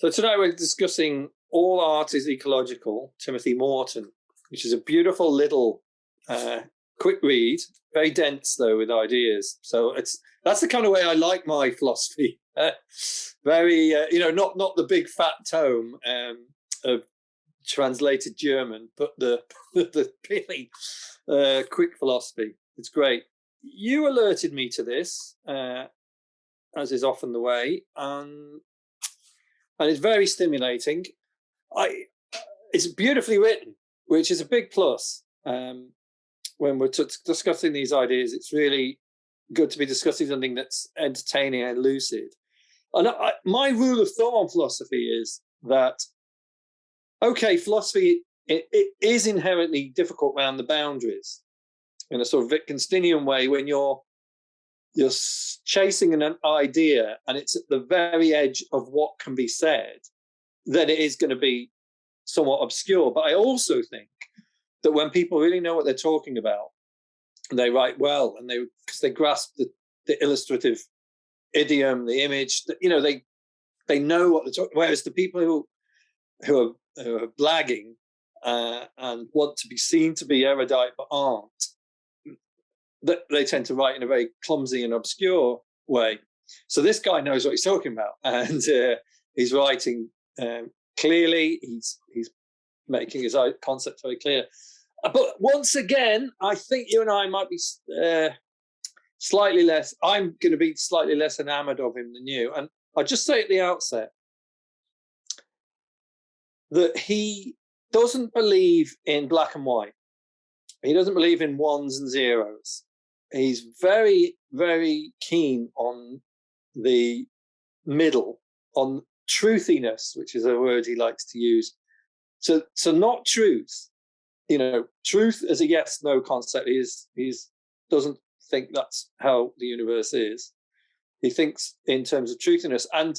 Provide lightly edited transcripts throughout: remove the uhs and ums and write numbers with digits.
So today we're discussing All Art is Ecological, Timothy Morton, which is a beautiful little quick read, very dense though with ideas. So that's the kind of way I like my philosophy. Very, not the big fat tome of translated German, but the really quick philosophy. It's great. You alerted me to this, as is often the way, and it's very stimulating. It's beautifully written, which is a big plus. When we're discussing these ideas, it's really good to be discussing something that's entertaining and lucid. And my rule of thumb on philosophy is that, okay, philosophy it is inherently difficult around the boundaries in a sort of Wittgensteinian way when you're chasing an idea and it's at the very edge of what can be said, then it is going to be somewhat obscure. But I also think that when people really know what they're talking about, they write well, and because they grasp the illustrative idiom, the image, they know what they're talking. Whereas the people who are blagging and want to be seen to be erudite but aren't, that they tend to write in a very clumsy and obscure way. So this guy knows what he's talking about, and he's writing clearly. He's making his concept very clear. But once again, I think you and I might be slightly less. I'm going to be slightly less enamored of him than you. And I'll just say at the outset that he doesn't believe in black and white. He doesn't believe in ones and zeros. He's very, very keen on the middle, on truthiness, which is a word he likes to use. So not truth. Truth as a yes/no concept. He doesn't think that's how the universe is. He thinks in terms of truthiness. And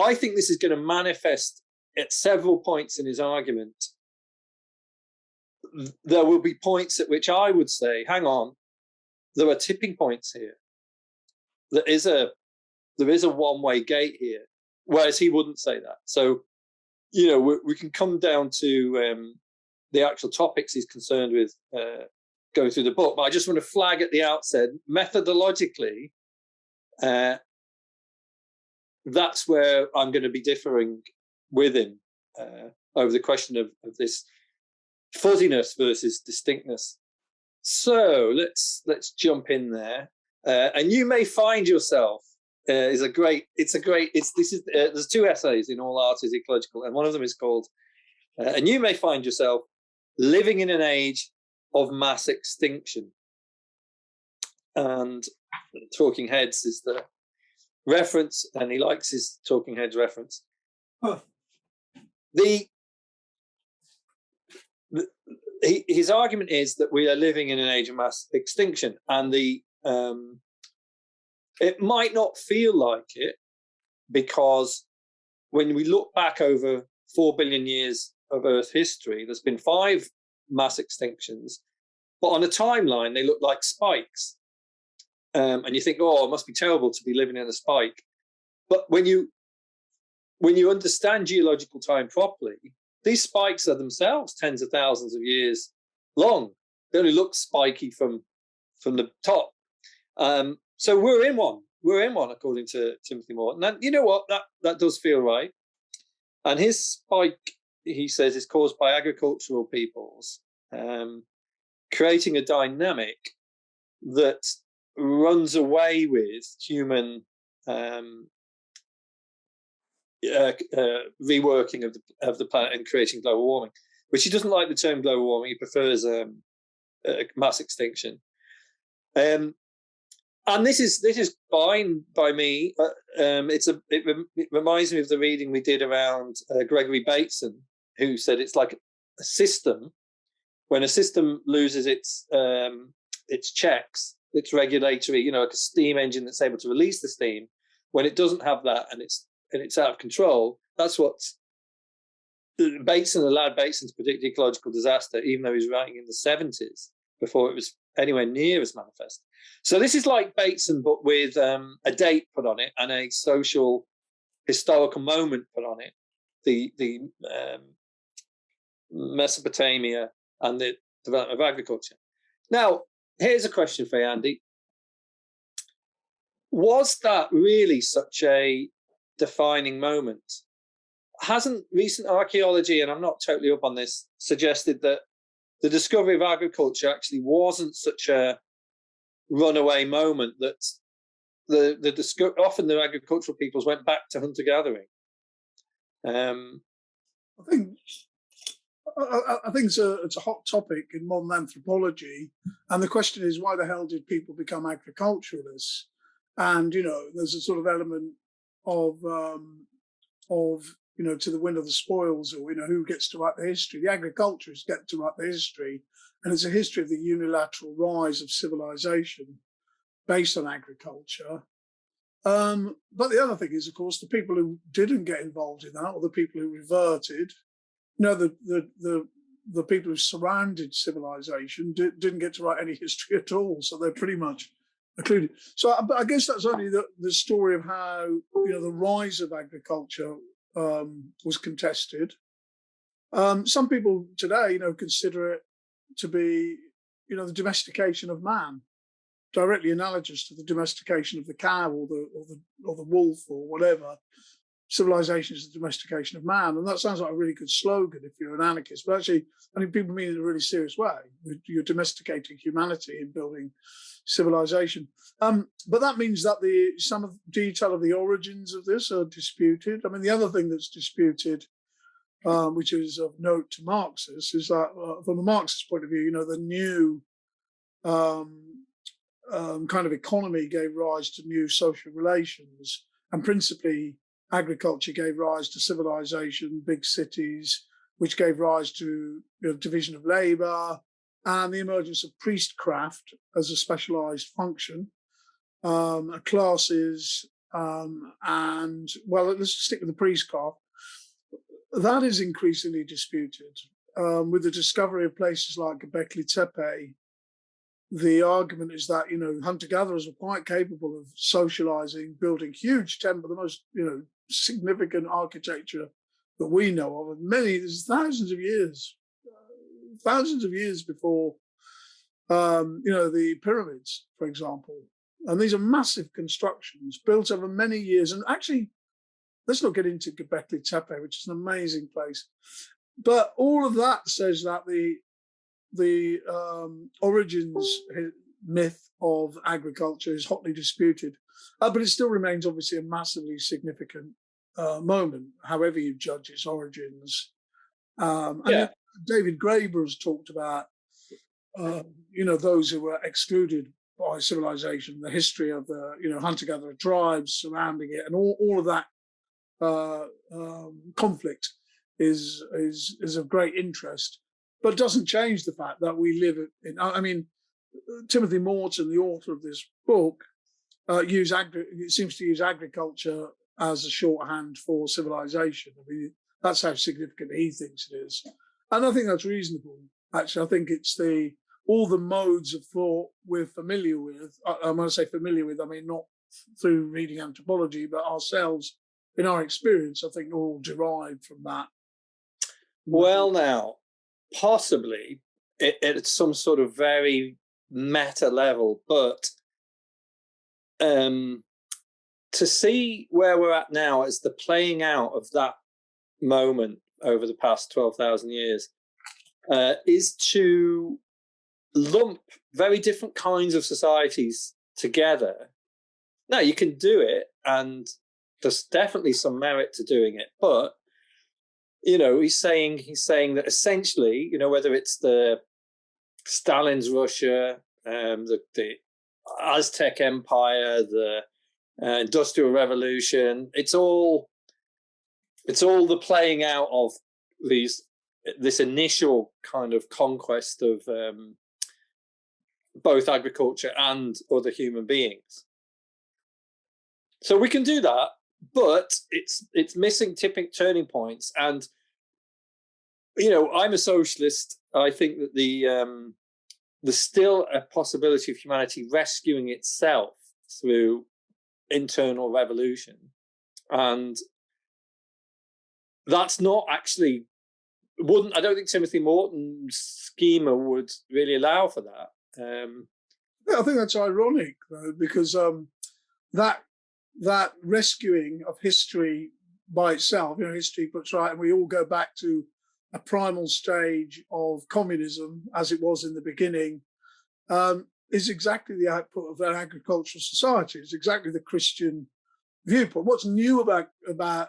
I think this is going to manifest at several points in his argument. There will be points at which I would say, hang on, there are tipping points here. There is a one-way gate here, whereas he wouldn't say that. So, we can come down to the actual topics he's concerned with going through the book. But I just want to flag at the outset, methodologically, that's where I'm going to be differing with him over the question of this fuzziness versus distinctness. So let's jump in there, and you may find yourself there's two essays in All Art is Ecological, and one of them is called and you may find yourself living in an age of mass extinction. And Talking Heads is the reference, and he likes his Talking Heads reference. His argument is that we are living in an age of mass extinction, and it might not feel like it, because when we look back over 4 billion years of Earth history, there's been 5 mass extinctions, but on a timeline they look like spikes, and you think, oh, it must be terrible to be living in a spike. But when you understand geological time properly, these spikes are themselves tens of thousands of years long. They only look spiky from the top. So we're in one. We're in one, according to Timothy Morton. And you know what? That does feel right. And his spike, he says, is caused by agricultural peoples creating a dynamic that runs away with human reworking of the planet and creating global warming, which he doesn't like the term global warming. He prefers mass extinction. And this is fine by me. It reminds me of the reading we did around Gregory Bateson, who said it's like a system. When a system loses its checks, its regulatory, like a steam engine that's able to release the steam, when it doesn't have that and it's out of control, that's what Bateson allowed Bateson to predict ecological disaster, even though he was writing in the 70s, before it was anywhere near as manifest. So this is like Bateson, but with a date put on it and a social historical moment put on it, the Mesopotamia and the development of agriculture. Now, here's a question for you, Andy. Was that really such a defining moment? Hasn't recent archaeology, and I'm not totally up on this, suggested that the discovery of agriculture actually wasn't such a runaway moment, that often the agricultural peoples went back to hunter-gathering? I think it's a hot topic in modern anthropology, and the question is, why the hell did people become agriculturalists? And there's a sort of element of to the wind of the spoils, or who gets to write the history. The agriculturists get to write the history, and it's a history of the unilateral rise of civilization based on agriculture. But the other thing is, of course, the people who didn't get involved in that, or the people who reverted, the people who surrounded civilization didn't get to write any history at all. So they're pretty much included. So I guess that's only the story of how the rise of agriculture was contested. Some people today, consider it to be, the domestication of man, directly analogous to the domestication of the cow or the wolf or whatever. Civilization is the domestication of man, and that sounds like a really good slogan if you're an anarchist. But actually, I think people mean it in a really serious way. You're domesticating humanity and building civilization. But that means that some of the detail of the origins of this are disputed. I mean, the other thing that's disputed, which is of note to Marxists, is that from a Marxist point of view, the new kind of economy gave rise to new social relations, and principally agriculture gave rise to civilization, big cities, which gave rise to division of labor and the emergence of priestcraft as a specialized function, classes, and, well, let's stick with the priestcraft. That is increasingly disputed. With the discovery of places like Göbekli Tepe, the argument is that, hunter-gatherers were quite capable of socializing, building huge temple, the most, significant architecture that we know of. And there's thousands of years before, the pyramids, for example. And these are massive constructions built over many years. And actually, let's not get into Göbekli Tepe, which is an amazing place. But all of that says that the origins myth of agriculture is hotly disputed, but it still remains obviously a massively significant moment, however you judge its origins. And David Graeber has talked about, those who were excluded by civilization, the history of the, hunter-gatherer tribes surrounding it, and all of that conflict is of great interest. But doesn't change the fact that we live in. I mean, Timothy Morton, the author of this book, seems to use agriculture as a shorthand for civilization. I mean, that's how significant he thinks it is, and I think that's reasonable. Actually, I think it's all the modes of thought we're familiar with. When I say familiar with, I mean not through reading anthropology, but ourselves in our experience. I think are all derived from that. Well, now, possibly at some sort of very meta level, but to see where we're at now as the playing out of that moment over the past 12,000 years is to lump very different kinds of societies together. Now, you can do it, and there's definitely some merit to doing it, but he's saying that essentially, whether it's the Stalin's Russia, the Aztec Empire, the Industrial Revolution, it's all the playing out of this initial kind of conquest of both agriculture and other human beings. So we can do that, but it's missing turning points. And I'm a socialist. I think that there's still a possibility of humanity rescuing itself through internal revolution. and that's not actually I don't think Timothy Morton's schema would really allow for that. Yeah, I think that's ironic though, because that rescuing of history by itself, history puts right, and we all go back to a primal stage of communism as it was in the beginning, is exactly the output of an agricultural society. It's exactly the Christian viewpoint. What's new about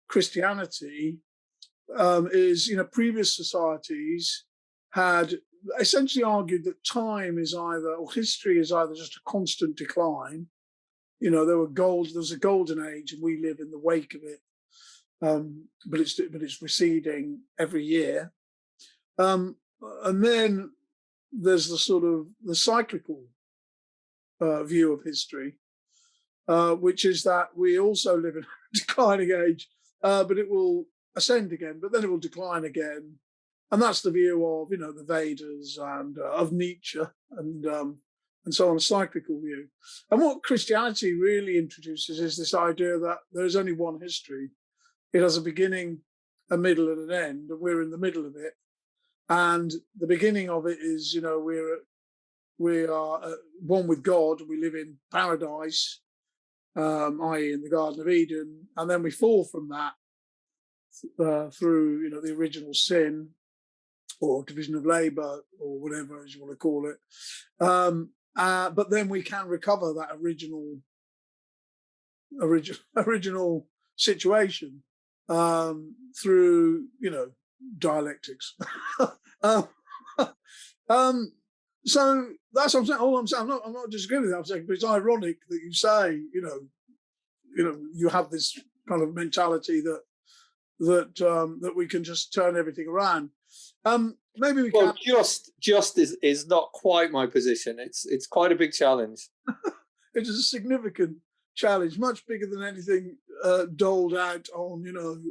Christianity is, previous societies had essentially argued that time is either, or history is either just a constant decline. There was a golden age, and we live in the wake of it. But it's receding every year. And then there's the sort of the cyclical view of history, which is that we also live in a declining age, but it will ascend again, but then it will decline again. And that's the view of, the Vedas and of Nietzsche and so on, a cyclical view. And what Christianity really introduces is this idea that there's only one history. It has a beginning, a middle, and an end, and we're in the middle of it. And the beginning of it is, we are one with God. We live in paradise, i.e., in the Garden of Eden, and then we fall from that through, the original sin or division of labor or whatever as you want to call it. But then we can recover that original situation through, dialectics. So that's what I'm saying. All I'm saying, I'm not disagreeing with that. I'm saying, but it's ironic that you say, you have this kind of mentality that we can just turn everything around. Maybe we can. Just is not quite my position. It's quite a big challenge. It is a significant challenge, much bigger than anything doled out on,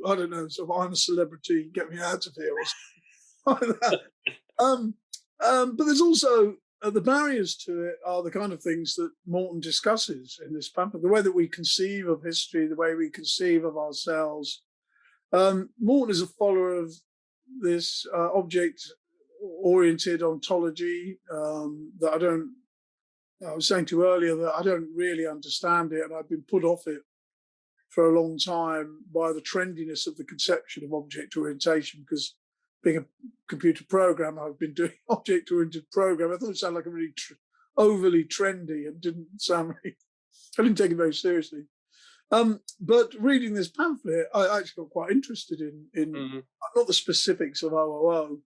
I don't know, sort of I'm a celebrity, get me out of here or something like that. But there's also the barriers to it are the kind of things that Morton discusses in this pamphlet, the way that we conceive of history, the way we conceive of ourselves. Morton is a follower of this object-oriented ontology that I was saying to you earlier that I don't really understand it, and I've been put off it for a long time by the trendiness of the conception of object orientation, because being a computer programmer, I've been doing object-oriented programming. I thought it sounded like a really overly trendy and didn't sound I didn't take it very seriously. But reading this pamphlet, I actually got quite interested in not the specifics of OOO,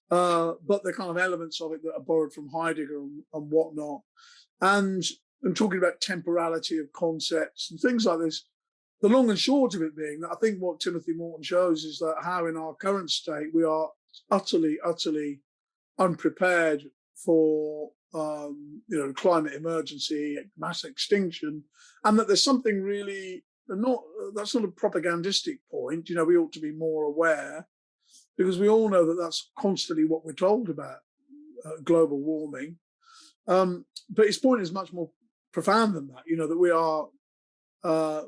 but the kind of elements of it that are borrowed from Heidegger and whatnot. And talking about temporality of concepts and things like this. The long and short of it being that I think what Timothy Morton shows is that how in our current state we are utterly, utterly unprepared for climate emergency, mass extinction, and that there's something really that's not a propagandistic point. We ought to be more aware, because we all know that that's constantly what we're told about global warming. But his point is much more profound than that. That we are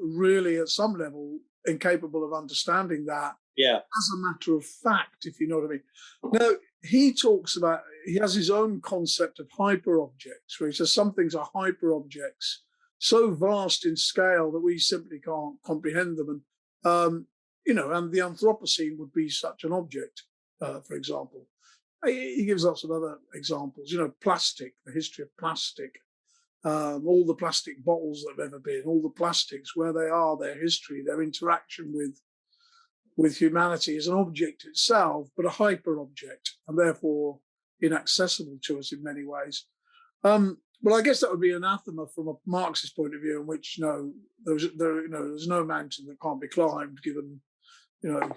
really at some level incapable of understanding that as a matter of fact, if you know what I mean. Now, he has his own concept of hyper objects, where he says some things are hyper objects so vast in scale that we simply can't comprehend them. And the Anthropocene would be such an object, for example. He gives lots of other examples, plastic, the history of plastic, all the plastic bottles that have ever been, all the plastics, where they are, their history, their interaction with humanity as an object itself, but a hyper object, and therefore inaccessible to us in many ways. Well, I guess that would be anathema from a Marxist point of view, in which there's no mountain that can't be climbed, given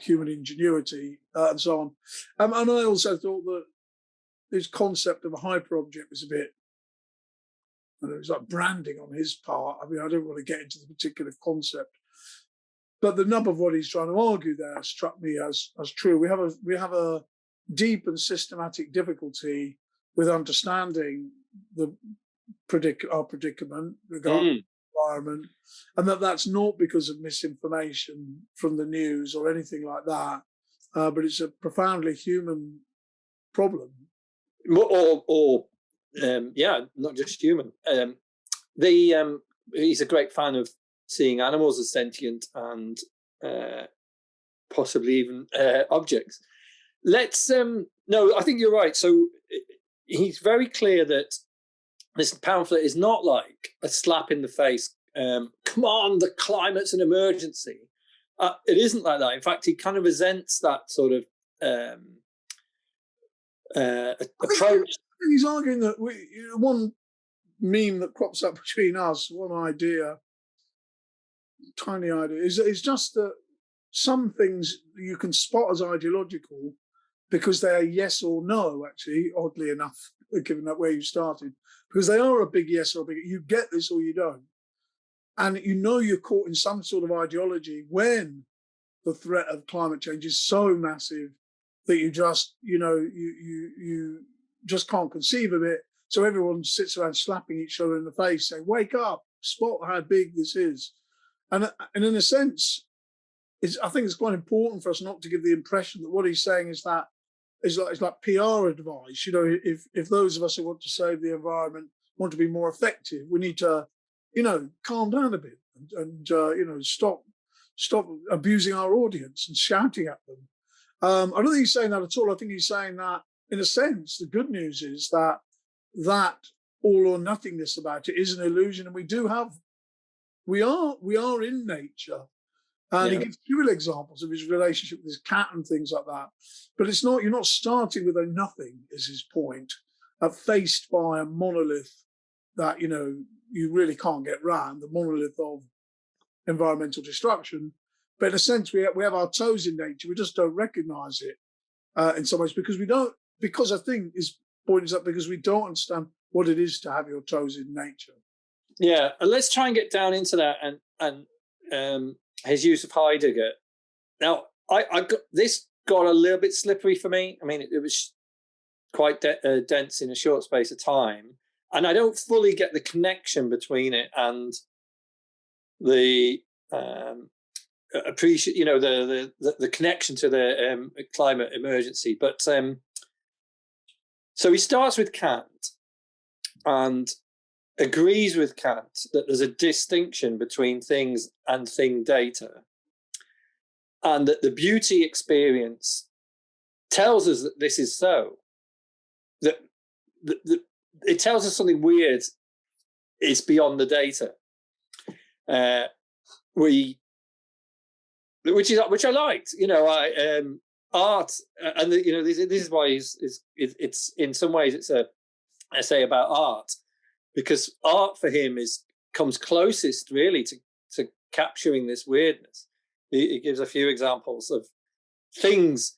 human ingenuity and so on. And I also thought that this concept of a hyper object was a bit, it was like branding on his part. I mean, I don't want to get into the particular concept, but the nub of what he's trying to argue there struck me as true. We have a deep and systematic difficulty with understanding our predicament regarding environment, and that's not because of misinformation from the news or anything like that, but it's a profoundly human problem. Yeah, not just human. He's a great fan of seeing animals as sentient and possibly even objects. No, I think you're right. So he's very clear that this pamphlet is not like a slap in the face. Come on, the climate's an emergency. It isn't like that. In fact, he kind of resents that sort of approach. He's arguing that one meme that crops up between us, one idea, tiny idea, is just that some things you can spot as ideological because they are yes or no, actually, oddly enough, given that where you started, because they are a big yes or a big, you get this or you don't. And you know you're caught in some sort of ideology when the threat of climate change is so massive that you just, you just can't conceive of it. So everyone sits around slapping each other in the face, saying, wake up, spot how big this is. And in a sense, I think it's quite important for us not to give the impression that what he's saying is that it's like PR advice. If those of us who want to save the environment want to be more effective, we need to, calm down a bit and stop abusing our audience and shouting at them. I don't think he's saying that at all. I think he's saying that, in a sense, the good news is that all or nothingness about it is an illusion, and we are in nature. And he gives few examples of his relationship with his cat and things like that. But it's not, you're not starting with a nothing, is his point, faced by a monolith that, you really can't get round, the monolith of environmental destruction. But in a sense, we have our toes in nature. We just don't recognize it in some ways because I think his point is that because we don't understand what it is to have your toes in nature. Yeah, and let's try and get down into that and his use of Heidegger. Now, this got a little bit slippery for me. I mean, it was quite dense in a short space of time, and I don't fully get the connection between it and the appreciate, the connection to the climate emergency. But so he starts with Kant and agrees with Kant that there's a distinction between things and thing data, and that the beauty experience tells us that this is so. That it tells us something weird is beyond the data. Which I liked. Art, and this is why it's in some ways it's a essay about art, because art for him comes closest really to capturing this weirdness. He gives a few examples of things,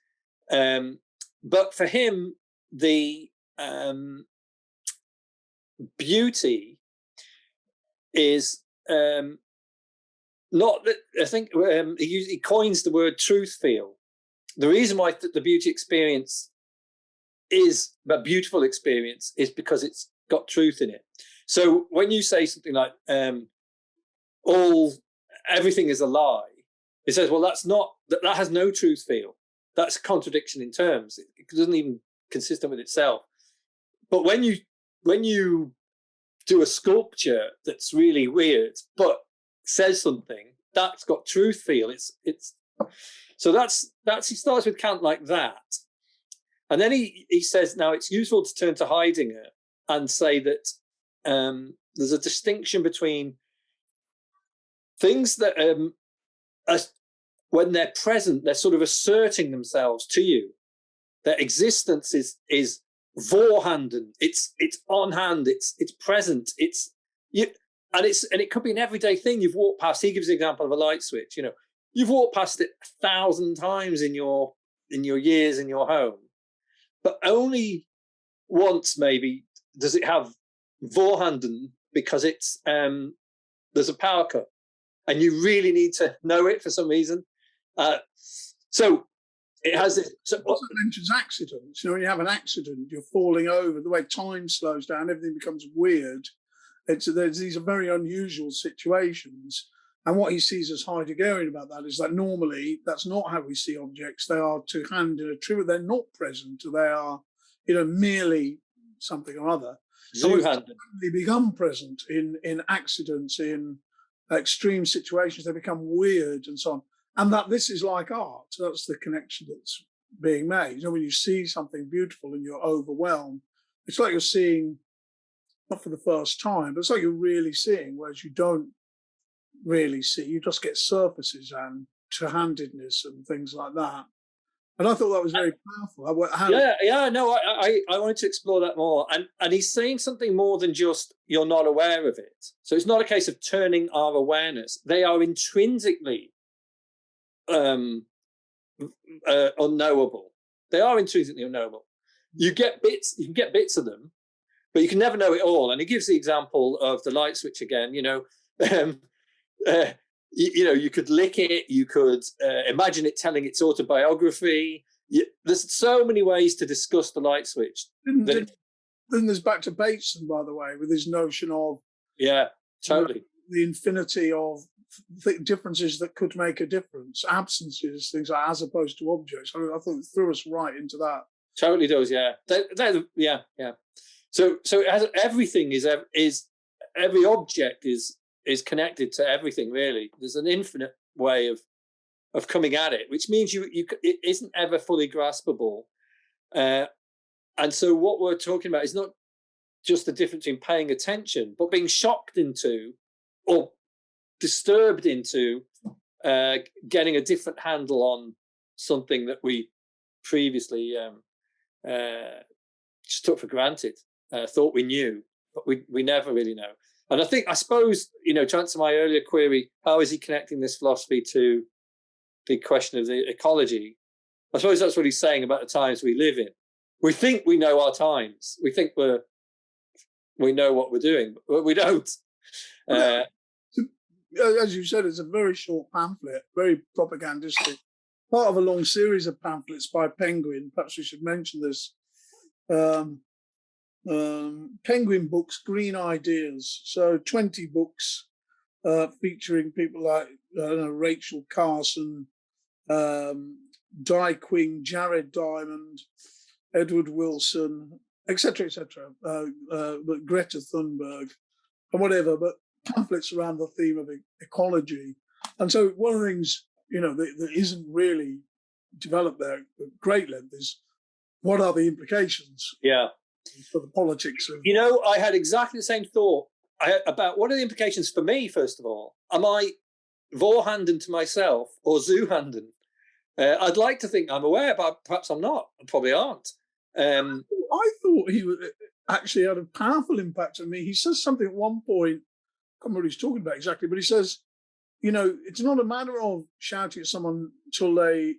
but for him the beauty is not that. I think he coins the word truth feel. The reason why the beauty experience is a beautiful experience is because it's got truth in it. So when you say something like everything is a lie, it says, well, that has no truth feel. That's a contradiction in terms. It doesn't even consistent with itself. But when you do a sculpture that's really weird but says something, that's got truth feel. So that's he starts with Kant like that, and then he says, now it's useful to turn to Heidegger and say that there's a distinction between things that when they're present, they're sort of asserting themselves to you. Their existence is vorhanden. It's on hand. It's present. And it could be an everyday thing you've walked past. He gives the example of a light switch. You've walked past it 1,000 times in your years in your home, but only once maybe does it have vorhanden because it's there's a power cut, and you really need to know it for some reason. So it has this. So, it also mentions accidents. When you have an accident, you're falling over. The way time slows down, everything becomes weird. These are very unusual situations. And what he sees as Heideggerian about that is that normally that's not how we see objects. They are to hand in a true, they're not present. They are, merely something or other. They become present in accidents, in extreme situations. They become weird and so on. And that this is like art. That's the connection that's being made. When you see something beautiful and you're overwhelmed, it's like you're seeing, not for the first time, but it's like you're really seeing, whereas you don't really see. You just get surfaces and two-handedness and things like that. And I thought that was very powerful. I wanted to explore that more. And he's saying something more than just you're not aware of it. So it's not a case of turning our awareness. They are intrinsically unknowable. They are intrinsically unknowable. You can get bits of them, but you can never know it all. And he gives the example of the light switch again. You could lick it. You could imagine it telling its autobiography. There's so many ways to discuss the light switch. Then there's back to Bateson, by the way, with his notion of totally the infinity of differences that could make a difference, absences, things like, as opposed to objects. I thought it threw us right into that. Totally does, yeah. So it has, everything is every object is connected to everything, really. There's an infinite way of coming at it, which means it isn't ever fully graspable. And so what we're talking about is not just the difference in paying attention, but being shocked into or disturbed into getting a different handle on something that we previously just took for granted, thought we knew, but we never really know. And I suppose, to answer my earlier query, how is he connecting this philosophy to the question of the ecology? I suppose that's what he's saying about the times we live in. We think we know our times. We think we know what we're doing, but we don't. As you said, it's a very short pamphlet, very propagandistic, part of a long series of pamphlets by Penguin. Perhaps we should mention this. Penguin Books, Green Ideas. So 20 books featuring people like Rachel Carson, Di Quing, Jared Diamond, Edward Wilson, etc., but Greta Thunberg and whatever, but pamphlets around the theme of ecology. And so one of the things, that isn't really developed there at great length is what are the implications for the politics of... I had exactly the same thought about what are the implications for me, first of all. Am I voorhanden to myself or zuhanden? I'd like to think I'm aware, but perhaps I'm not. I probably aren't. I thought he actually had a powerful impact on me. He says something at one point, I can't remember what he's talking about exactly, but he says, it's not a matter of shouting at someone till they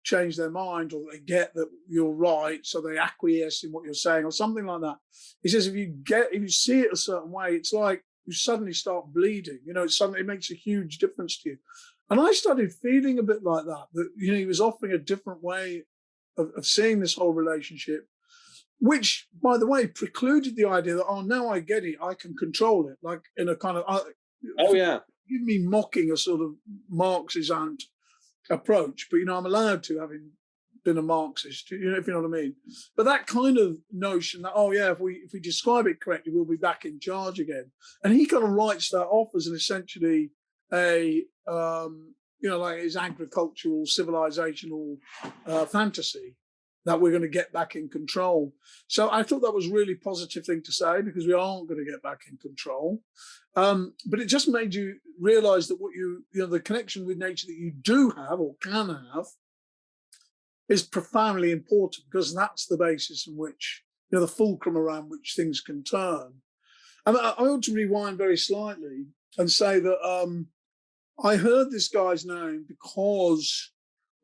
change their mind or they get that you're right, so they acquiesce in what you're saying or something like that. He says if you see it a certain way, it's like you suddenly start bleeding. It makes a huge difference to you. And I started feeling a bit like that he was offering a different way of seeing this whole relationship, which, by the way, precluded the idea that, now I get it, I can control it, like in a kind of... Give me mocking a sort of Marxist approach, but I'm allowed to, having been a Marxist, if you know what I mean. But that kind of notion that if we describe it correctly, we'll be back in charge again. And he kind of writes that off as an essentially like his agricultural, civilizational fantasy that we're going to get back in control. So I thought that was a really positive thing to say, because we aren't going to get back in control. But it just made you realize that what the connection with nature that you do have or can have is profoundly important, because that's the basis in which, the fulcrum around which things can turn. And I ought to rewind very slightly and say that I heard this guy's name because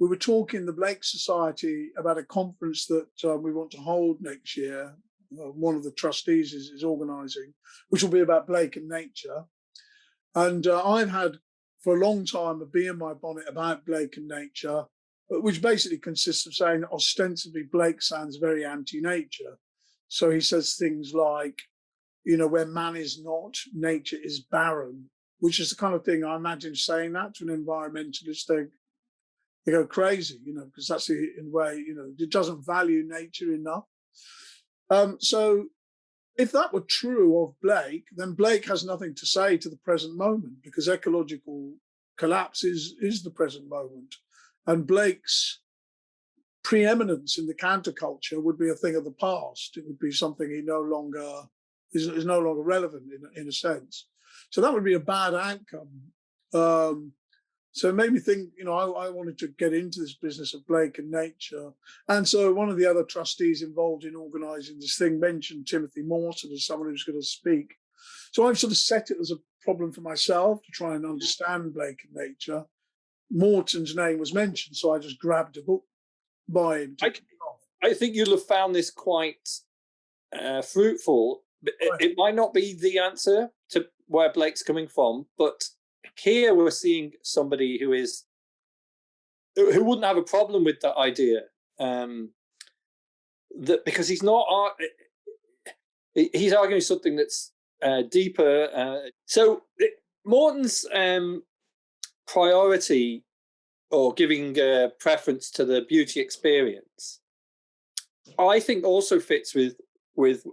we were talking the Blake Society about a conference that we want to hold next year. One of the trustees is organising, which will be about Blake and nature. And I've had for a long time a bee in my bonnet about Blake and nature, which basically consists of saying that ostensibly Blake sounds very anti-nature. So he says things like, where man is not, nature is barren, which is the kind of thing I imagine saying that to an environmentalist. They go crazy, because that's the in way, it doesn't value nature enough. So if that were true of Blake, then Blake has nothing to say to the present moment, because ecological collapse is the present moment. And Blake's preeminence in the counterculture would be a thing of the past. It would be something he no longer is no longer relevant in a sense. So that would be a bad outcome. So it made me think, I wanted to get into this business of Blake and nature. And so one of the other trustees involved in organising this thing mentioned Timothy Morton as someone who's going to speak. So I've sort of set it as a problem for myself to try and understand Blake and nature. Morton's name was mentioned, so I just grabbed a book by him. I think you'll have found this quite fruitful. Right. It might not be the answer to where Blake's coming from, but here we're seeing somebody who wouldn't have a problem with that idea, that because he's not he's arguing something that's deeper. So Morton's priority or giving preference to the beauty experience, I think also fits with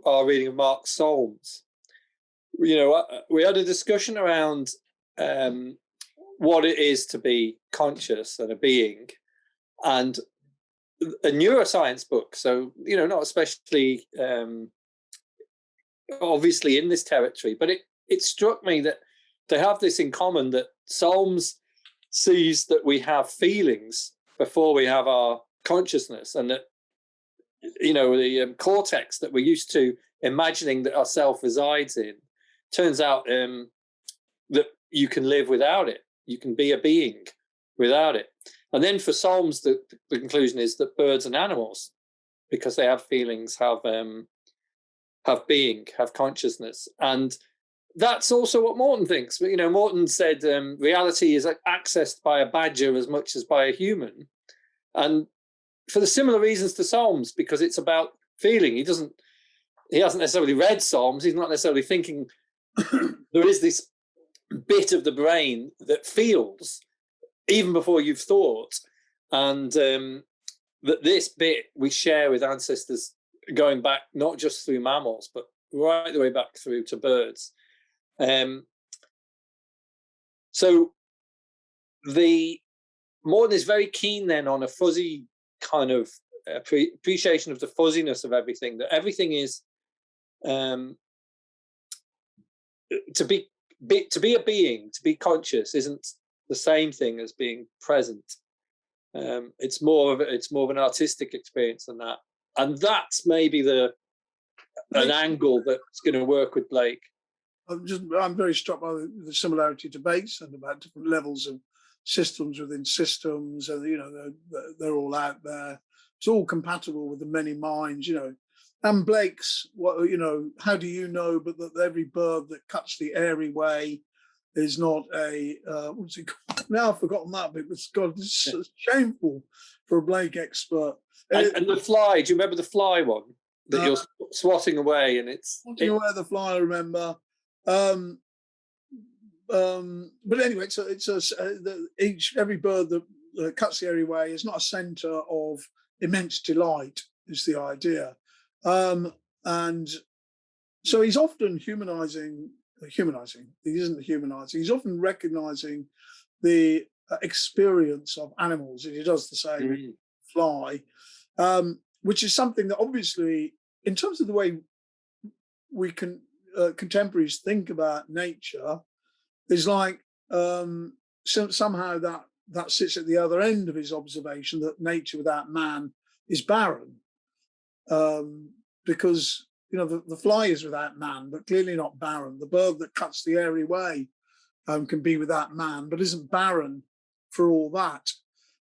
our reading of Mark's Psalms. We had a discussion around what it is to be conscious and a being, and a neuroscience book. So, not especially obviously in this territory, but it struck me that they have this in common, that Psalms sees that we have feelings before we have our consciousness, and that, the cortex that we're used to imagining that our self resides in, turns out that you can live without it. You can be a being without it. And then for Psalms, the conclusion is that birds and animals, because they have feelings, have being, have consciousness. And that's also what Morton thinks. Morton said reality is accessed by a badger as much as by a human. And for the similar reasons to Psalms, because it's about feeling. He hasn't necessarily read Psalms. He's not necessarily thinking there is this bit of the brain that feels even before you've thought, and that this bit we share with ancestors going back not just through mammals but right the way back through to birds. So the Morton is very keen then on a fuzzy kind of appreciation of the fuzziness of everything, that everything is to be a being, to be conscious isn't the same thing as being present. It's more of an artistic experience than that, and that's maybe an angle that's going to work with Blake. I'm very struck by the similarity to Bates and about different levels of systems within systems, and they're all out there. It's all compatible with the many minds, And Blake's, how do you know but that every bird that cuts the airy way is not a what's it called? Now I've forgotten that bit. But God, it's shameful for a Blake expert. And the fly. Do you remember the fly one that you're swatting away? And it's swatting away the fly. I remember. But anyway, every bird that cuts the airy way is not a centre of immense delight. Is the idea. And so he's often humanizing. He isn't humanizing. He's often recognizing the experience of animals, and he does the same in fly, which is something that obviously, in terms of the way we can contemporaries think about nature, is like somehow that sits at the other end of his observation that nature without man is barren, because the fly is without man, but clearly not barren. The bird that cuts the airy way can be without man, but isn't barren for all that.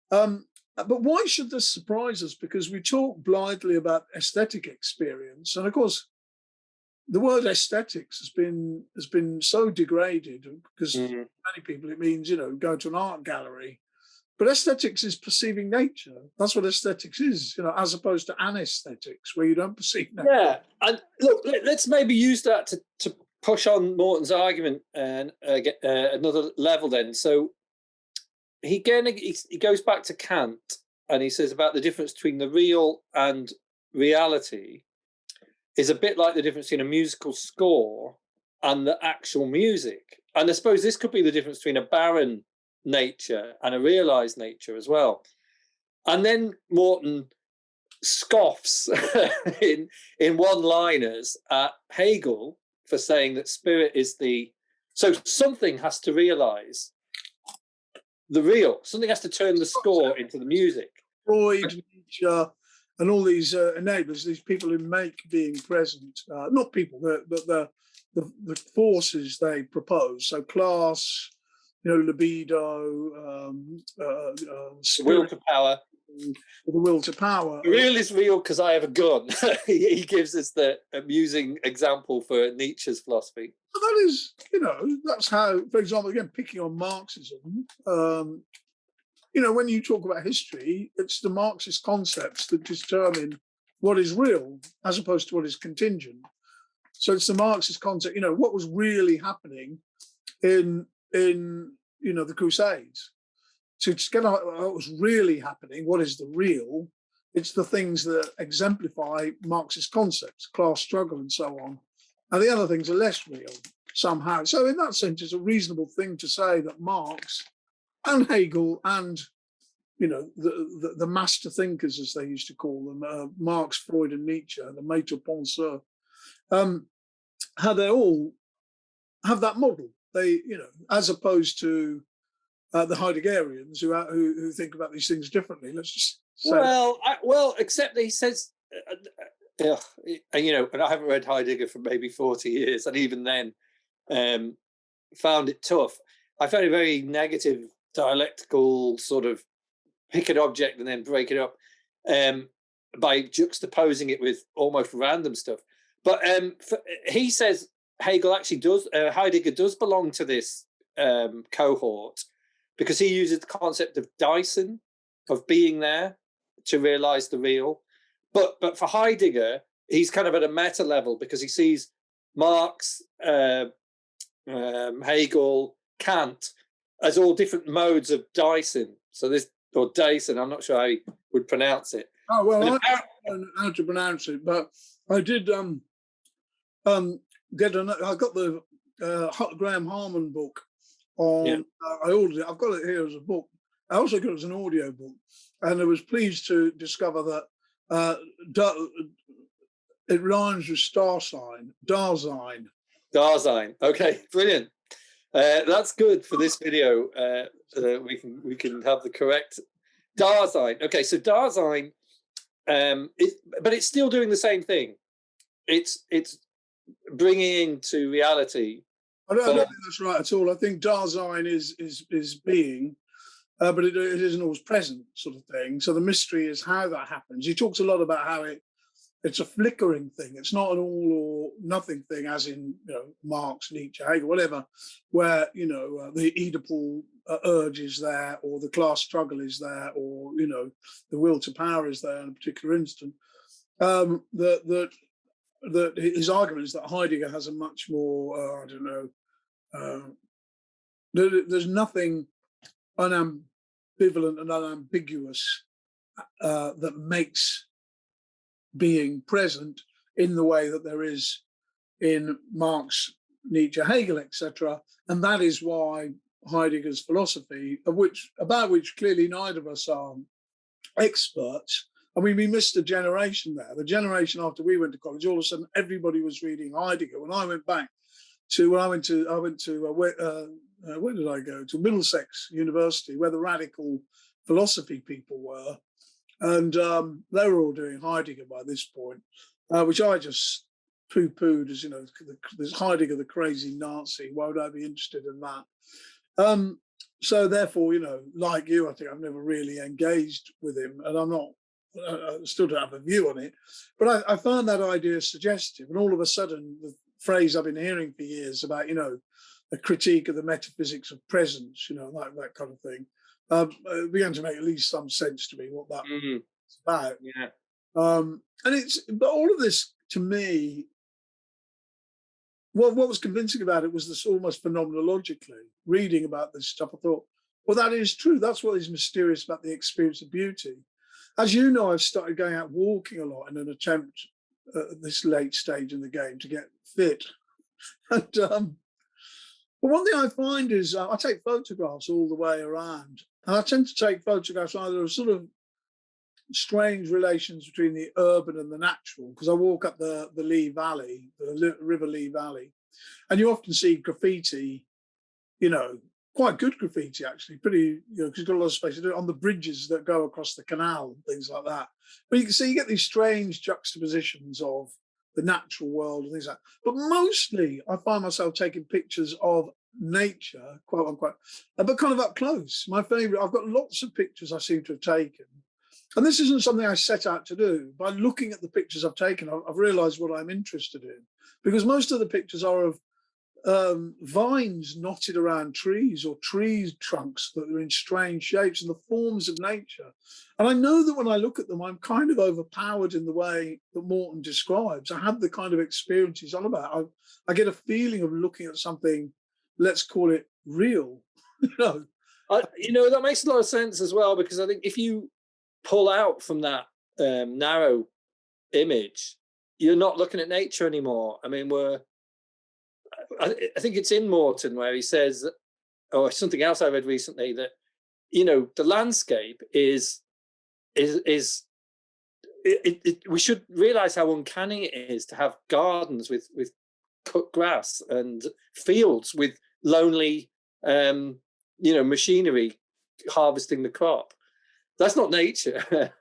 But why should this surprise us? Because we talk blithely about aesthetic experience, and of course, the word aesthetics has been so degraded because for many people it means go to an art gallery, But aesthetics is perceiving nature. That's what aesthetics is, as opposed to anesthetics, where you don't perceive nature. Yeah, and look, let's maybe use that to push on Morton's argument and get another level. Then, so he goes back to Kant, and he says about the difference between the real and reality is a bit like the difference between a musical score and the actual music. And I suppose this could be the difference between a barren nature and a realized nature as well. And then Morton scoffs in one-liners at Hegel for saying that spirit is so something has to realize the real, something has to turn the score into the music. Freud, Nietzsche, and all these enablers, these people who make being present, not people, but the forces they propose. So class, libido, will to power. The will to power. The real is real because I have a gun. He gives us the amusing example for Nietzsche's philosophy. But that is, that's how, for example, again, picking on Marxism, when you talk about history, it's the Marxist concepts that determine what is real as opposed to what is contingent. So it's the Marxist concept, what was really happening in the Crusades. To get out what was really happening, what is the real? It's the things that exemplify Marxist concepts, class struggle and so on. And the other things are less real somehow. So in that sense, it's a reasonable thing to say that Marx and Hegel and the master thinkers, as they used to call them, Marx, Freud, and Nietzsche, the maîtres penseurs, how they all have that model. They, as opposed to the Heideggerians who think about these things differently. Let's just say. Well, except he says, and I haven't read Heidegger for maybe 40 years, and even then, found it tough. I found it very negative, dialectical sort of pick an object and then break it up by juxtaposing it with almost random stuff. But he says Heidegger does belong to this cohort because he uses the concept of Dyson, of being there to realize the real. But for Heidegger, he's kind of at a meta level because he sees Marx, Hegel, Kant as all different modes of Dyson. So this, or Dyson, I'm not sure how he would pronounce it. Oh, well, I don't know how to pronounce it, but I did I got the Graham Harman book on, I ordered it, I've got it here as a book. I also got it as an audio book, and I was pleased to discover that it rhymes with star sign, Dasein. Dasein, okay, brilliant. That's good for this video. We can have the correct Dasein. Okay, so Dasein, but it's still doing the same thing. It's bringing into reality. I don't think that's right at all. I think Dasein is being, but it isn't always present, sort of thing. So the mystery is how that happens. He talks a lot about how it's a flickering thing. It's not an all or nothing thing, as in Marx, Nietzsche, Hegel, whatever, where the Oedipal urge is there, or the class struggle is there, or the will to power is there in a particular instant. That his argument is that Heidegger has a much more there's nothing unambivalent and unambiguous that makes being present in the way that there is in Marx, Nietzsche, Hegel, etc. And that is why Heidegger's philosophy, about which clearly neither of us are experts. I mean, we missed a generation there. The generation after we went to college, all of a sudden everybody was reading Heidegger. When I went back to where did I go? To Middlesex University, where the radical philosophy people were. And they were all doing Heidegger by this point, which I just poo-pooed as, there's Heidegger, the crazy Nazi. Why would I be interested in that? So therefore, like you, I think I've never really engaged with him, and I still don't have a view on it. But I found that idea suggestive, and all of a sudden, the phrase I've been hearing for years about, a critique of the metaphysics of presence, that kind of thing, It began to make at least some sense to me what that's Mm, about. yeah. But all of this to me, what was convincing about it was this almost phenomenologically, reading about this stuff, I thought, well, that is true. That's what is mysterious about the experience of beauty. As you know, I've started going out walking a lot in an attempt at this late stage in the game to get fit. And but one thing I find is I take photographs all the way around. And I tend to take photographs either of sort of strange relations between the urban and the natural, because I walk up the Lee Valley, the River Lee Valley, and you often see graffiti, you know, quite good graffiti actually, pretty, you know, because you've got a lot of space to do it on the bridges that go across the canal and things like that. But you can see you get these strange juxtapositions of the natural world and things like that. But mostly I find myself taking pictures of nature, quote unquote, but kind of up close. My favorite, I've got lots of pictures I seem to have taken. And this isn't something I set out to do. By looking at the pictures I've taken, I've realized what I'm interested in. Because most of the pictures are of vines knotted around trees or tree trunks that are in strange shapes and the forms of nature. And I know that when I look at them, I'm kind of overpowered in the way that Morton describes. I have the kind of experience he's on about. I get a feeling of looking at something, let's call it real. you know. That makes a lot of sense as well, because I think if you pull out from that narrow image, you're not looking at nature anymore. I mean, I think it's in Morton where he says, or something else I read recently, that the landscape we should realize how uncanny it is to have gardens with cut grass and fields with lonely machinery harvesting the crop. That's not nature.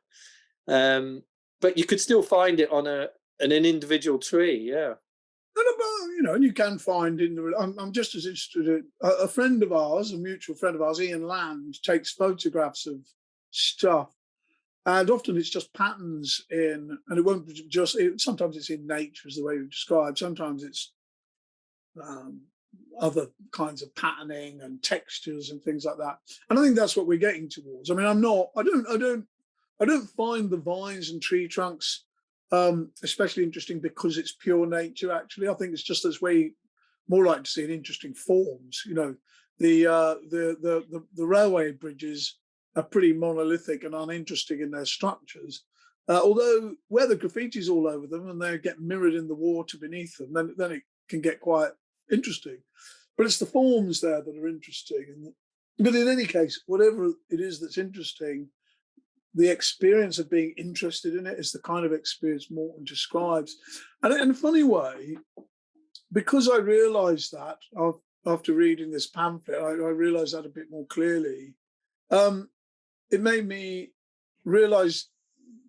But you could still find it on an individual tree. Yeah. And you can find I'm just as interested in a friend of ours, a mutual friend of ours, Ian Land, takes photographs of stuff. And often it's just patterns and it won't just, sometimes it's in nature as the way we've described. Sometimes it's other kinds of patterning and textures and things like that. And I think that's what we're getting towards. I mean, I don't find the vines and tree trunks especially interesting because it's pure nature. Actually, I think it's just as way more like to see in interesting forms. The railway bridges are pretty monolithic and uninteresting in their structures. Although where the graffiti's all over them and they get mirrored in the water beneath them, then it can get quite interesting. But it's the forms there that are interesting. But in any case, whatever it is that's interesting, the experience of being interested in it is the kind of experience Morton describes. And in a funny way, because I realized that after reading this pamphlet, I realized that a bit more clearly. It made me realize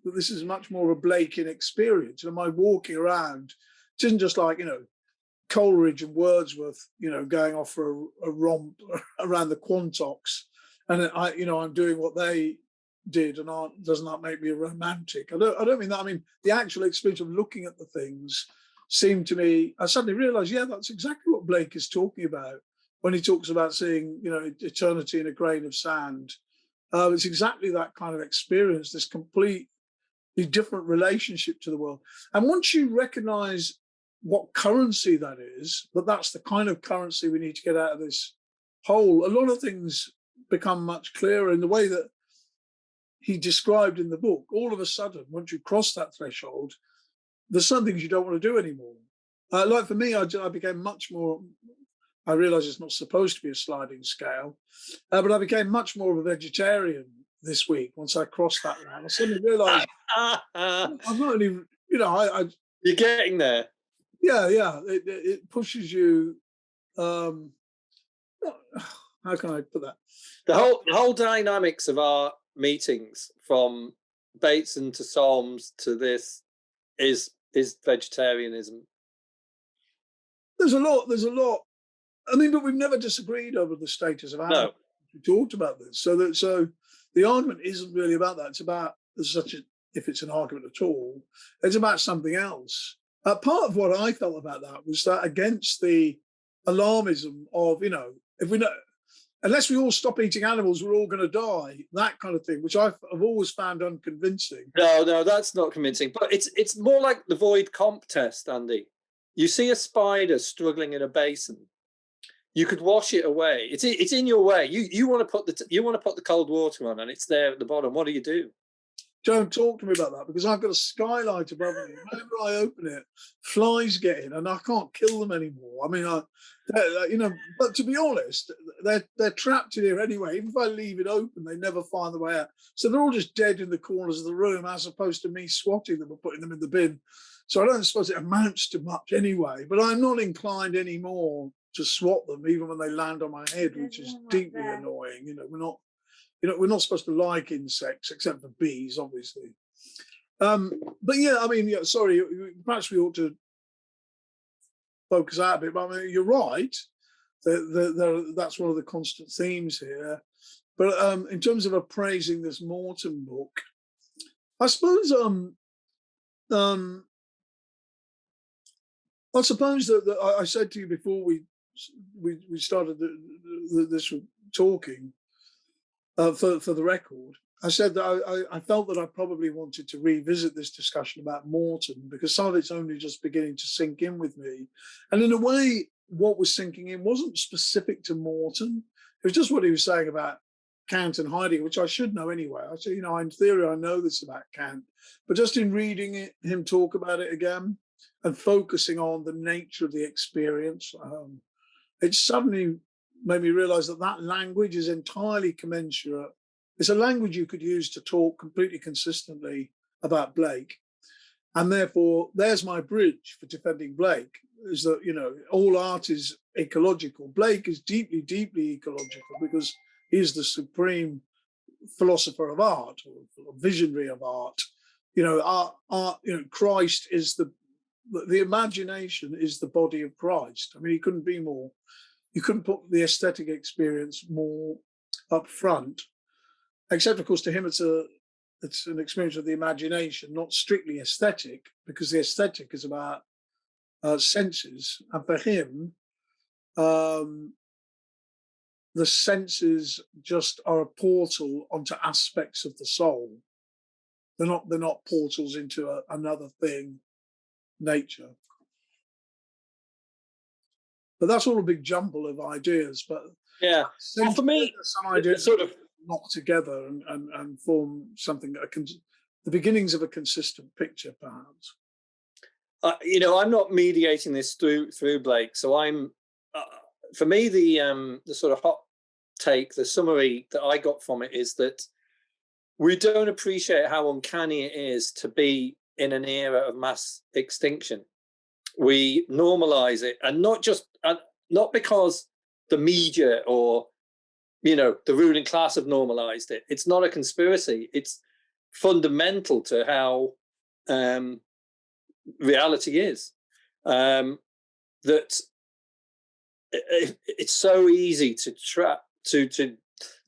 that this is much more of a Blakean experience. And my walking around, it isn't just like, Coleridge and Wordsworth, going off for a romp around the Quantocks. And I'm doing what they did, and doesn't that make me a romantic? I don't mean that. I mean the actual experience of looking at the things seemed to me. I suddenly realised, yeah, that's exactly what Blake is talking about when he talks about seeing, eternity in a grain of sand. It's exactly that kind of experience, this completely different relationship to the world. And once you recognise what currency that is, that's the kind of currency we need to get out of this hole, a lot of things become much clearer in the way that he described in the book. All of a sudden, once you cross that threshold, there's some things you don't want to do anymore. Like for me, I became much more, I realize it's not supposed to be a sliding scale, but I became much more of a vegetarian this week once I crossed that line. I suddenly realized I'm not only, you're getting there. Yeah. It pushes you. How can I put that? The whole dynamics of our meetings, from Bateson to Solms to this, is vegetarianism. There's a lot. I mean, but we've never disagreed over the status of animals. No. We talked about this, so the argument isn't really about that. It's about if it's an argument at all, it's about something else. Part of what I felt about that was that against the alarmism of, if we know, unless we all stop eating animals, we're all going to die. That kind of thing, which I've always found unconvincing. No, that's not convincing. But it's more like the void comp test, Andy. You see a spider struggling in a basin. You could wash it away. It's in your way. You want to put the cold water on, and it's there at the bottom. What do? Don't talk to me about that, because I've got a skylight above me. Whenever I open it, flies get in, and I can't kill them anymore. I mean, but to be honest, they're trapped in here anyway. Even if I leave it open, they never find the way out. So they're all just dead in the corners of the room, as opposed to me swatting them or putting them in the bin. So I don't suppose it amounts to much anyway. But I'm not inclined anymore to swat them, even when they land on my head, which is deeply annoying. We're not supposed to like insects, except for bees, obviously. But yeah, I mean, sorry, perhaps we ought to focus out a bit. But I mean, you're right. That's one of the constant themes here. But in terms of appraising this Morton book, I suppose I suppose that I said to you before we started this talking, for the record, I said that I felt that I probably wanted to revisit this discussion about Morton, because some of it's only just beginning to sink in with me. And in a way, what was sinking in wasn't specific to Morton. It was just what he was saying about Kant and Heidegger, which I should know anyway. I said, in theory, I know this about Kant, but just in reading him talk about it again and focusing on the nature of the experience, it suddenly made me realize that language is entirely commensurate. It's a language you could use to talk completely consistently about Blake. And therefore, there's my bridge for defending Blake, is that, all art is ecological. Blake is deeply, deeply ecological, because he's the supreme philosopher of art, or visionary of art. Art, Christ is the imagination is the body of Christ. I mean, he couldn't be more. You couldn't put the aesthetic experience more up front, except, of course, to him it's an experience of the imagination, not strictly aesthetic, because the aesthetic is about senses, and for him, the senses just are a portal onto aspects of the soul. They're not portals into another thing, nature. But that's all a big jumble of ideas. But yeah, well, for me, some ideas sort of knock together and form something the beginnings of a consistent picture, perhaps. I'm not mediating this through Blake, so I'm. For me, the sort of hot take, the summary that I got from it is that we don't appreciate how uncanny it is to be in an era of mass extinction. We normalize it, and not because the media or the ruling class have normalized it. It's not a conspiracy. It's fundamental to how reality is. That it's so easy to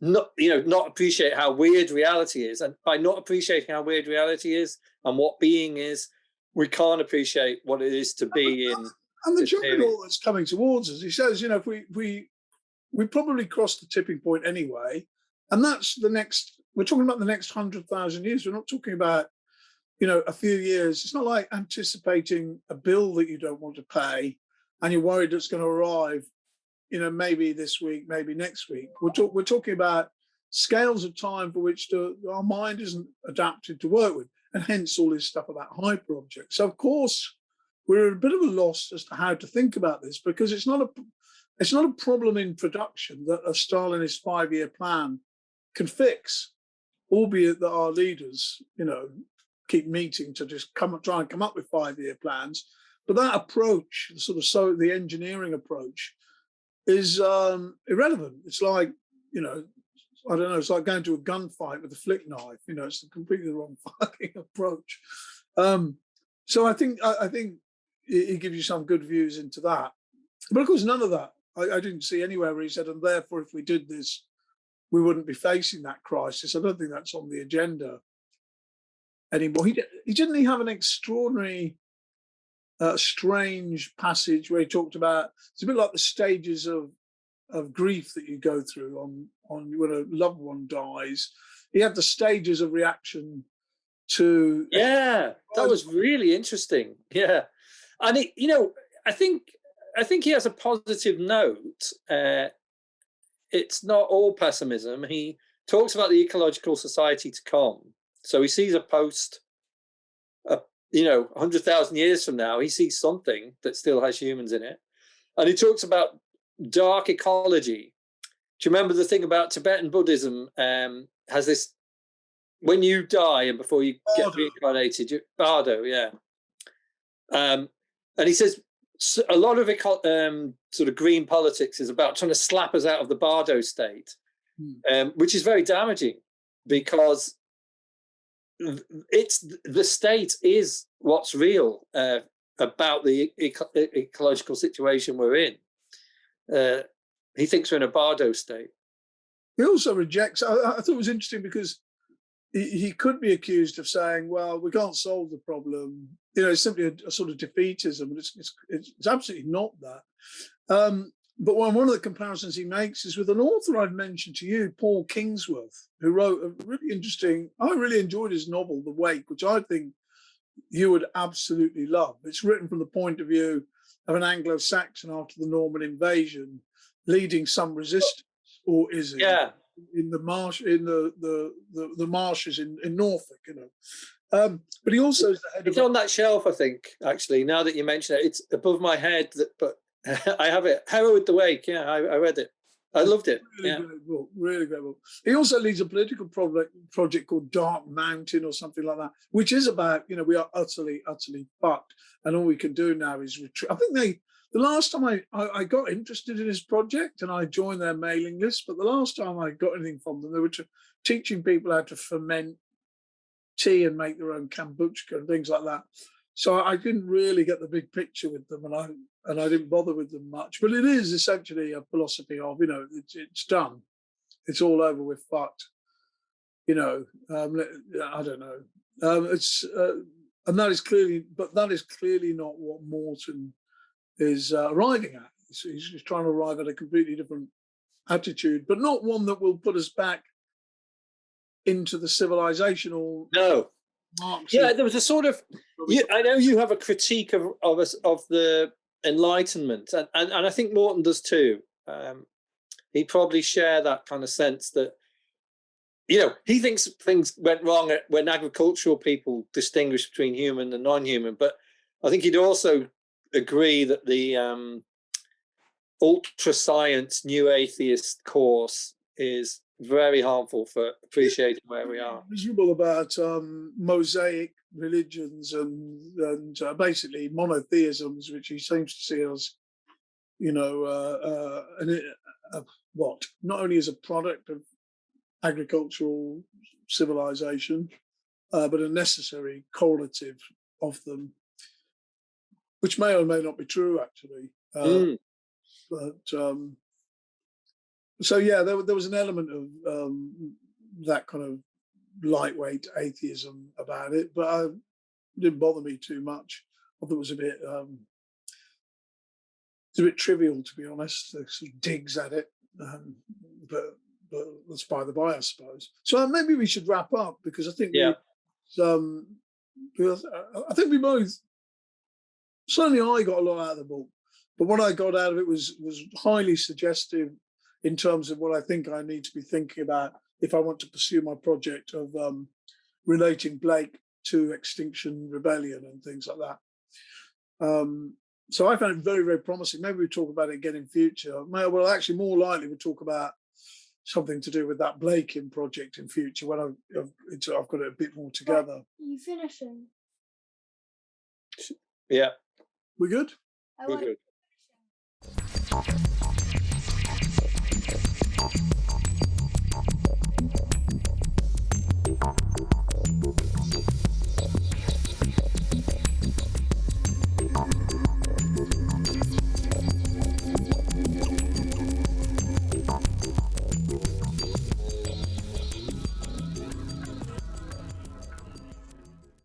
not appreciate how weird reality is, and by not appreciating how weird reality is and what being is, we can't appreciate what it is to be in. And the juggernaut that's coming towards us, he says, if we probably crossed the tipping point anyway, and that's the next. We're talking about the next 100,000 years. We're not talking about a few years. It's not like anticipating a bill that you don't want to pay, and you're worried it's going to arrive, maybe this week, maybe next week. We're talking about scales of time for which our mind isn't adapted to work with. And hence all this stuff about hyperobjects. So, of course, we're at a bit of a loss as to how to think about this, because it's not a problem in production that a Stalinist 5-year plan can fix, albeit that our leaders, keep meeting to just try and come up with 5-year plans. But that approach, the engineering approach, is irrelevant. It's like, I don't know, it's like going to a gunfight with a flick knife. It's completely the wrong fucking approach. So I think he gives you some good views into that. But of course, none of that. I didn't see anywhere where he said, and therefore, if we did this, we wouldn't be facing that crisis. I don't think that's on the agenda anymore. He didn't have an extraordinary, strange passage where he talked about, it's a bit like the stages of of grief that you go through on when a loved one dies. He had the stages of reaction to. Yeah, that was really interesting. Yeah, and I think he has a positive note. It's not all pessimism. He talks about the ecological society to come. So he sees a post, 100,000 years from now, he sees something that still has humans in it. And he talks about dark ecology. Do you remember the thing about Tibetan Buddhism has this, when you die and before you get reincarnated, bardo, yeah. And he says a lot of sort of green politics is about trying to slap us out of the bardo state, which is very damaging because the state is what's real about the ecological situation we're in. He thinks we're in a bardo state. He also rejects. I thought it was interesting because he could be accused of saying, "Well, we can't solve the problem. It's simply a sort of defeatism." And it's absolutely not that. But one of the comparisons he makes is with an author I've mentioned to you, Paul Kingsworth, who wrote a really interesting. I really enjoyed his novel, The Wake, which I think you would absolutely love. It's written from the point of view of an Anglo-Saxon after the Norman invasion, leading some resistance, or is it? Yeah. In the marsh, in the marshes in Norfolk, but he also is the head. It's on that shelf, I think. Actually, now that you mention it, it's above my head. But I have it. Herod the Wake. Yeah, I read it. I loved it. Really great book. Really great book. He also leads a political project called Dark Mountain or something like that, which is about we are utterly fucked, and all we can do now is retreat. I think the last time I got interested in his project and I joined their mailing list, but the last time I got anything from them, they were teaching people how to ferment tea and make their own kombucha and things like that. So I didn't really get the big picture with them, and I didn't bother with them much. But it is essentially a philosophy of it's done, it's all over, we're fucked. I don't know. And that is clearly not what Morton is arriving at. He's just trying to arrive at a completely different attitude, but not one that will put us back into the civilizational. No. Marxism. Yeah, there was a sort of. I know you have a critique of the Enlightenment, and I think Morton does too. He probably share that kind of sense that he thinks things went wrong when agricultural people distinguished between human and non-human, but I think he'd also agree that the ultra science new atheist course is very harmful for appreciating where we are. Miserable about mosaic religions and basically monotheisms, which he seems to see as not only as a product of agricultural civilization, but a necessary correlative of them, which may or may not be true, actually. But so yeah, there was an element of that kind of lightweight atheism about it, but it didn't bother me too much. I thought it was a bit trivial, to be honest. It sort of digs at it, but that's by the by, I suppose. So maybe we should wrap up because I think I think we both. Certainly, I got a lot out of the book, but what I got out of it was highly suggestive in terms of what I think I need to be thinking about if I want to pursue my project of relating Blake to Extinction Rebellion and things like that. So I found it very, very promising. Maybe we talk about it again in future. Well, actually, more likely we'll talk about something to do with that Blakein project in future when I've got it a bit more together. Are you finishing? Yeah. We good? We're good.